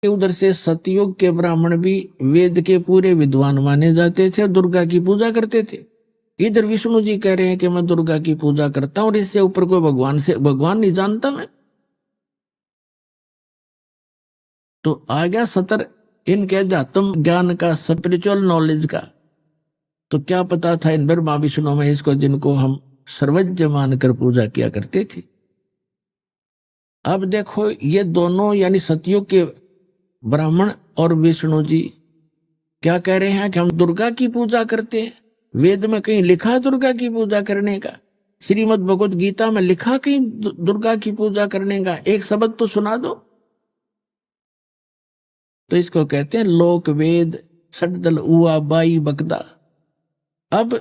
उधर से सतयुग के ब्राह्मण भी वेद के पूरे विद्वान माने जाते थे, दुर्गा की पूजा करते थे। इधर विष्णु जी कह रहे हैं कि मैं दुर्गा की पूजा करता हूं और इससे ऊपर कोई भगवान नहीं जानता मैं। तो आ गया सतर इनके अध्यात्म ज्ञान का, स्पिरिचुअल नॉलेज का। तो क्या पता था इन ब्रह्मा विष्णु महेश को, जिनको हम सर्वज्ञ मानकर पूजा किया करते थे। अब देखो ये दोनों यानी सतयुग के ब्राह्मण और विष्णु जी क्या कह रहे हैं कि हम दुर्गा की पूजा करते हैं। वेद में कहीं लिखा दुर्गा की पूजा करने का? श्रीमद् भगवत गीता में लिखा कहीं दुर्गा की पूजा करने का? एक शब्द तो सुना दो। तो इसको कहते हैं लोक वेद सटदल उआ बाई बकदा। अब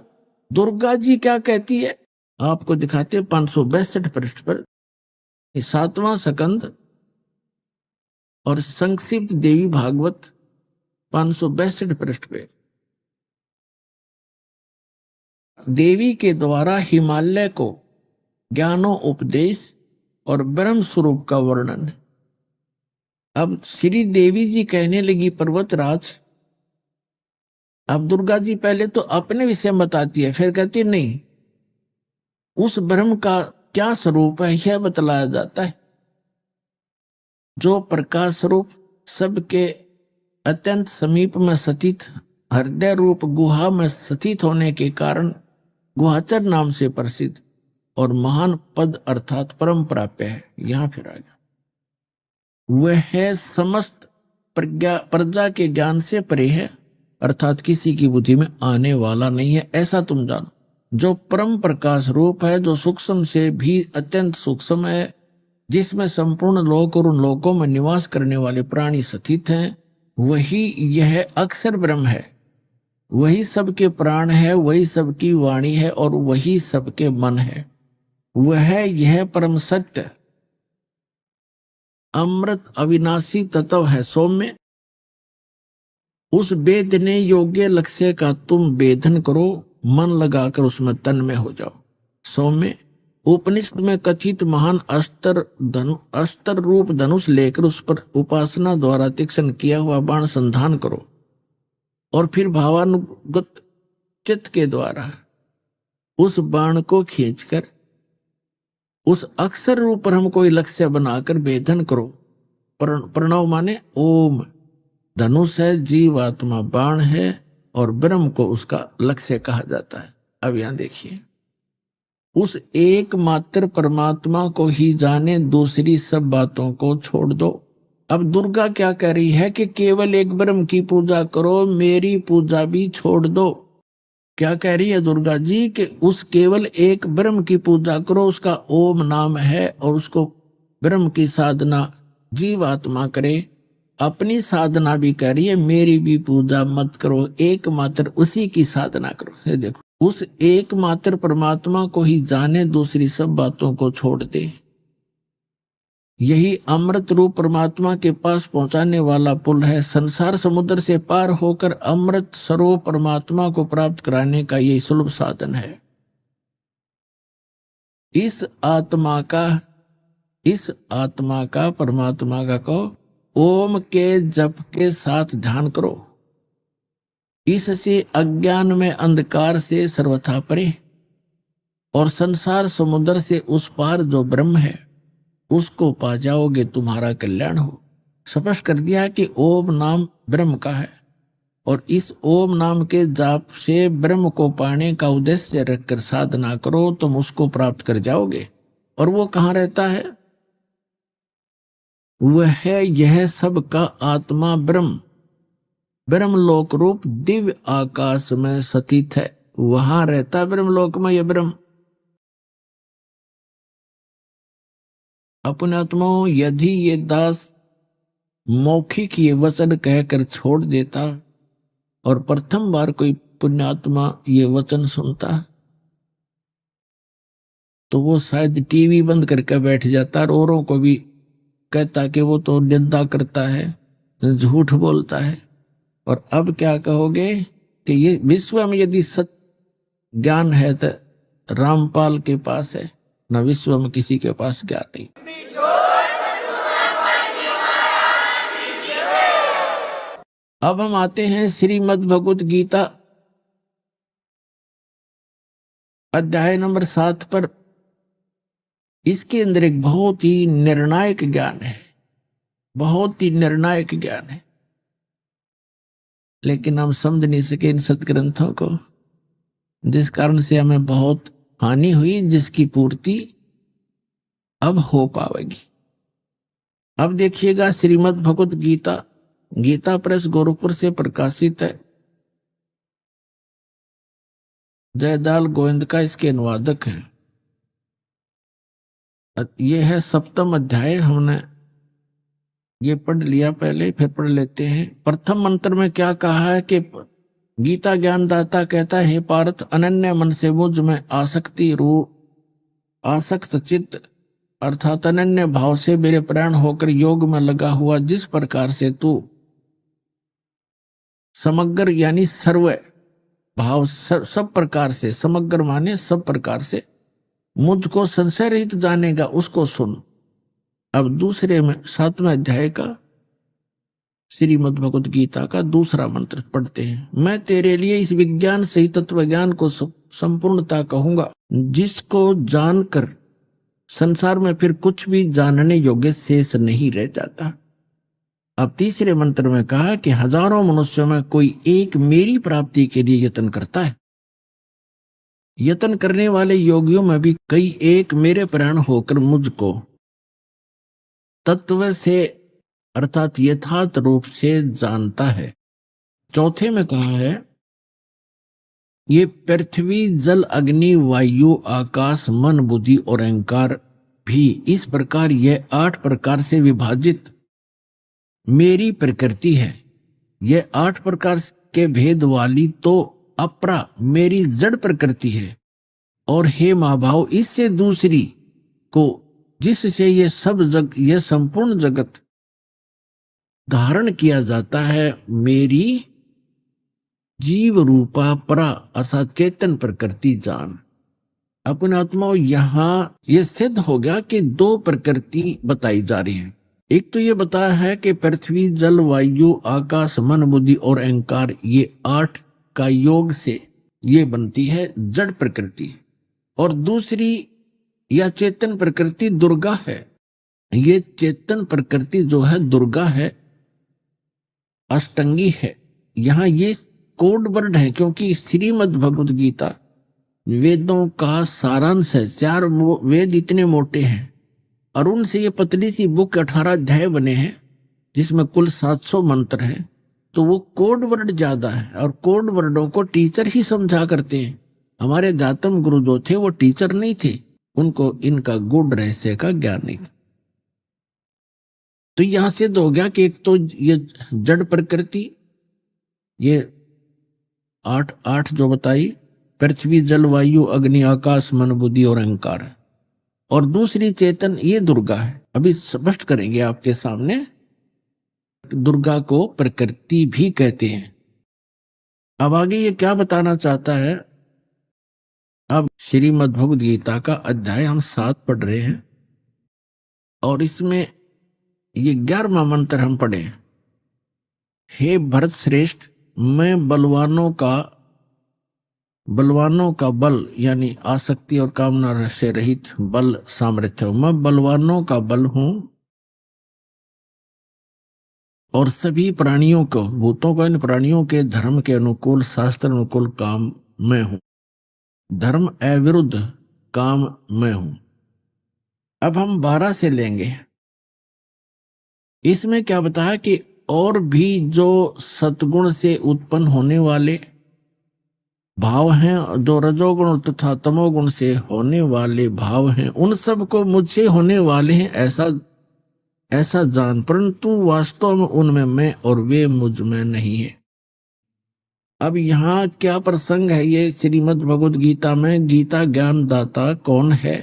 दुर्गा जी क्या कहती है आपको दिखाते हैं 562 पृष्ठ पर, 7वां स्कंद और संक्षिप्त देवी भागवत 562 पृष्ठ पे। देवी के द्वारा हिमालय को ज्ञानो उपदेश और ब्रह्म स्वरूप का वर्णन। अब श्री देवी जी कहने लगी पर्वतराज, अब दुर्गा जी पहले तो अपने विषय में बताती है, फिर कहती नहीं उस ब्रह्म का क्या स्वरूप है यह बतलाया जाता है, जो प्रकाश स्वरूप सबके अत्यंत समीप में स्थित हृदय रूप गुहा में स्थित होने के कारण गुहाचर नाम से प्रसिद्ध और महान पद अर्थात परम प्राप्य है। यहां फिर आ गया, वह समस्त प्रजा के ज्ञान से परे है, अर्थात किसी की बुद्धि में आने वाला नहीं है, ऐसा तुम जानो। जो परम प्रकाश रूप है, जो सूक्ष्म से भी अत्यंत सूक्ष्म है, जिसमें संपूर्ण लोक और उन लोकों में निवास करने वाले प्राणी स्थित हैं, वही यह अक्षर ब्रह्म है। वही सबके प्राण है, वही सबकी वाणी है और वही सबके मन है। वह यह परम सत्य अमृत अविनाशी तत्व है। सौम्य उस वेदने योग्य लक्ष्य का तुम वेदन करो, मन लगाकर उसमें तन्मय हो जाओ। सौम्य उपनिषद में कथित महान अस्त्र रूप धनुष लेकर उस पर उपासना द्वारा तीक्ष्ण किया हुआ बाण संधान करो और फिर भावानुगत चित्त के द्वारा उस बाण को खींचकर उस अक्षर रूप ब्रह्म को लक्ष्य बनाकर वेदन करो। प्रणव माने ओम, धनुष है, जीवात्मा बाण है और ब्रह्म को उसका लक्ष्य कहा जाता है। अब यहां देखिए, उस एकमात्र परमात्मा को ही जाने, दूसरी सब बातों को छोड़ दो। अब दुर्गा क्या कह रही है कि केवल एक ब्रह्म की पूजा करो, मेरी पूजा भी छोड़ दो। क्या कह रही है दुर्गा जी कि उस केवल एक ब्रह्म की पूजा करो, उसका ओम नाम है और उसको ब्रह्म की साधना जीवात्मा करे। अपनी साधना भी कह रही है, मेरी भी पूजा मत करो, एकमात्र उसी की साधना करो। ये देखो, उस एकमात्र परमात्मा को ही जाने, दूसरी सब बातों को छोड़ दे। यही अमृत रूप परमात्मा के पास पहुंचाने वाला पुल है। संसार समुद्र से पार होकर अमृत स्वरूप परमात्मा को प्राप्त कराने का यही सुलभ साधन है। इस आत्मा का परमात्मा का को ओम के जप के साथ ध्यान करो। इससे अज्ञान में अंधकार से सर्वथा परे और संसार समुद्र से उस पार जो ब्रह्म है उसको पा जाओगे, तुम्हारा कल्याण हो। स्पष्ट कर दिया कि ओम नाम ब्रह्म का है और इस ओम नाम के जाप से ब्रह्म को पाने का उद्देश्य रखकर साधना करो, तुम उसको प्राप्त कर जाओगे। और वो कहाँ रहता है? वह यह सब का आत्मा ब्रह्मलोक रूप दिव्य आकाश में स्थित है। वहां रहता ब्रह्मलोक में यह ब्रह्म। अपने आत्माओं, यदि ये दास मौखिक ये वचन कहकर छोड़ देता और प्रथम बार कोई पुण्यात्मा ये वचन सुनता तो वो शायद टीवी बंद करके बैठ जाता और औरों को भी कहता कि वो तो निंदा करता है, झूठ बोलता है। और अब क्या कहोगे कि ये विश्व में यदि सत्य ज्ञान है तो रामपाल के पास है, न विश्व में किसी के पास ज्ञान नहीं। अब हम आते हैं श्रीमद् भगवत गीता अध्याय नंबर 7 पर। इसके अंदर एक बहुत ही निर्णायक ज्ञान है, बहुत ही निर्णायक ज्ञान है, लेकिन हम समझ नहीं सके इन सदग्रंथों को, जिस कारण से हमें बहुत हानि हुई, जिसकी पूर्ति अब हो पाएगी। अब देखिएगा, श्रीमद् भगवत गीता, गीता प्रेस गोरखपुर से प्रकाशित है। जयदाल गोविंद का इसके अनुवादक हैं। ये है 7वां अध्याय। हमने ये पढ़ लिया पहले, फिर पढ़ लेते हैं। प्रथम मंत्र में क्या कहा है कि गीता ज्ञानदाता कहता है, हे पार्थ, अनन्य मन से मुझ में आसक्ति रूप आसक्त चित्त अर्थात अनन्य भाव से मेरे प्राण होकर योग में लगा हुआ, जिस प्रकार से तू समग्र यानी सर्व भाव सब प्रकार से, समग्र माने सब प्रकार से मुझको संशय रहित जानेगा, उसको सुन। अब दूसरे में 7वें अध्याय का श्रीमद् भगवत गीता का दूसरा मंत्र पढ़ते हैं। मैं तेरे लिए इस विज्ञान सही तत्व ज्ञान को संपूर्णता कहूंगा, जिसको जानकर संसार में फिर कुछ भी जानने योग्य शेष नहीं रह जाता। अब तीसरे मंत्र में कहा कि हजारों मनुष्यों में कोई एक मेरी प्राप्ति के लिए यत्न करता है। यत्न करने वाले योगियों में भी कई एक मेरे प्राण होकर मुझको तत्व से अर्थात यथार्थ रूप से जानता है। चौथे में कहा है, ये पृथ्वी जल अग्नि वायु आकाश मन बुद्धि और अहंकार भी इस प्रकार यह 8 प्रकार से विभाजित मेरी प्रकृति है। यह 8 प्रकार के भेद वाली तो अपरा मेरी जड़ प्रकृति है। और हे महाभाव, इससे दूसरी को जिससे ये संपूर्ण जगत धारण किया जाता है, मेरी जीव रूपा परा अर्थात चेतन प्रकृति जान। अपने आत्माओं, यहां यह सिद्ध हो गया कि 2 प्रकृति बताई जा रही हैं। एक तो ये बताया है कि पृथ्वी जल वायु आकाश मन बुद्धि और अहंकार, ये 8 का योग से ये बनती है जड़ प्रकृति। और दूसरी या चेतन प्रकृति दुर्गा है। ये चेतन प्रकृति जो है दुर्गा है, अष्टंगी है। यहां ये कोड वर्ड है, क्योंकि श्रीमद् भगवत गीता वेदों का सारांश है। 4 वेद इतने मोटे हैं और उनसे ये पतली सी बुक 18 अध्याय बने हैं, जिसमें कुल 700 मंत्र हैं। तो वो कोड वर्ड ज्यादा है, और कोड वर्डों को टीचर ही समझा करते हैं। हमारे दातम गुरु जो थे वो टीचर नहीं थे, उनको इनका गूढ़ रहस्य का ज्ञान नहीं था। तो यहां से हो गया कि एक तो ये जड़ प्रकृति, ये 8 जो बताई, पृथ्वी जल वायु अग्नि आकाश मन बुद्धि और अहंकार है। और दूसरी चेतन ये दुर्गा है। अभी स्पष्ट करेंगे आपके सामने। दुर्गा को प्रकृति भी कहते हैं। अब आगे ये क्या बताना चाहता है। अब श्रीमद् भगवद गीता का अध्याय हम 7 पढ़ रहे हैं, और इसमें ये 11वां मंत्र हम पढ़े। हे भरत श्रेष्ठ, मैं बलवानों का बल यानी आसक्ति और कामना से रहित बल सामर्थ्य हूं। मैं बलवानों का बल हूं और सभी प्राणियों को, भूतों को, इन प्राणियों के धर्म के अनुकूल शास्त्र अनुकूल काम मैं हूं। धर्म अविरुद्ध काम मैं हूं। अब हम 12 से लेंगे। इसमें क्या बताया कि और भी जो सतगुण से उत्पन्न होने वाले भाव हैं, जो रजोगुण तथा तमोगुण से होने वाले भाव हैं, उन सब को मुझसे होने वाले हैं ऐसा जान, परंतु वास्तव में उनमें मैं और वे मुझ में नहीं है। अब यहाँ क्या प्रसंग है। ये श्रीमद् भगवद गीता में गीता ज्ञान दाता कौन है।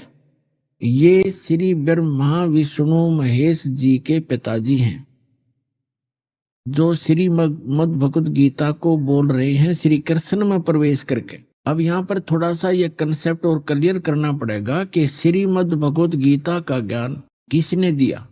ये श्री ब्रह्मा विष्णु महेश जी के पिताजी हैं, जो श्रीमद् भगवद गीता को बोल रहे हैं श्री कृष्ण में प्रवेश करके। अब यहाँ पर थोड़ा सा ये कंसेप्ट और क्लियर करना पड़ेगा कि श्रीमद् भगवद गीता का ज्ञान किसने दिया।